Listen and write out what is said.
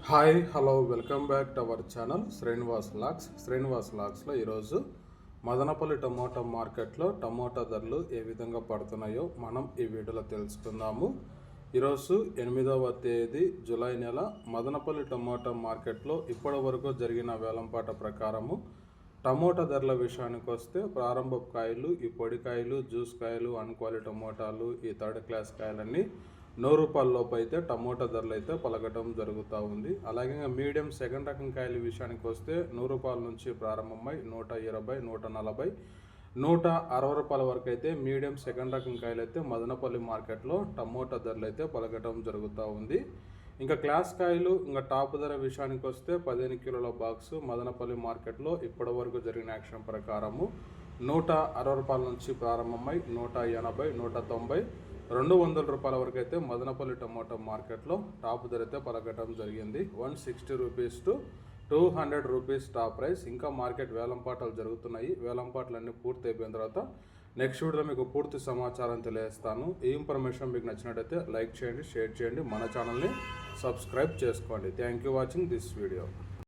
Hi hello welcome back to our channel Srinivas లాక్స్లో ఈరోజు Madanapalle tomato మార్కెట్లో టమోటా ధరలు ఏ విధంగా పడుతున్నాయో మనం ఈ వీడియోలో తెలుసుకుందాము. ఈరోజు 8వ తేదీ జూలై నెల మదనపల్లి టమోటా మార్కెట్లో ఇప్పటి వరకు జరిగిన వేలంపాట ప్రకారము టమోటా ధరల విషయానికి వస్తే ప్రారంభ కాయలు, ఈ పొడికాయలు, జ్యూస్ కాయలు, అన్క్వాలిటీ టమోటాలు, ఈ థర్డ్ క్లాస్ కాయలన్నీ ₹100 లోపు అయితే టమోటా ధరలు అయితే పలకటం జరుగుతూ ఉంది. అలాగే మీడియం సెకండ్ రకం కాయల విషయానికి వస్తే ₹100 నుంచి ప్రారంభమై ₹120, ₹140, ₹160 వరకు అయితే మీడియం సెకండ్ రకం కాయలు అయితే మదనపల్లి మార్కెట్లో టమోటా ధరలు అయితే పలకటం జరుగుతూ ఉంది. ఇంకా క్లాస్ కాయలు ఇంకా టాప్ ధర విషయానికి వస్తే 15 కిలోల బాక్సు మదనపల్లి మార్కెట్లో ఇప్పటి వరకు జరిగిన యాక్షన్ ప్రకారము ₹160 నుంచి ప్రారంభమై ₹180, ₹190, ₹200 వరకు అయితే మదనపల్లి టమోటా మార్కెట్లో టాప్ ధర అయితే పలకటం జరిగింది. ₹160 to ₹200 టాప్ ప్రైస్. ఇంకా మార్కెట్ వేలంపాటలు జరుగుతున్నాయి. వేలంపాటలన్నీ పూర్తి అయిపోయిన తర్వాత నెక్స్ట్ వీడియోలో మీకు పూర్తి సమాచారం తెలియజేస్తాను. ఈ ఇన్ఫర్మేషన్ మీకు నచ్చినట్టయితే లైక్ చేయండి, షేర్ చేయండి, మన ఛానల్ని సబ్స్క్రైబ్ చేసుకోండి. Thank you watching this video.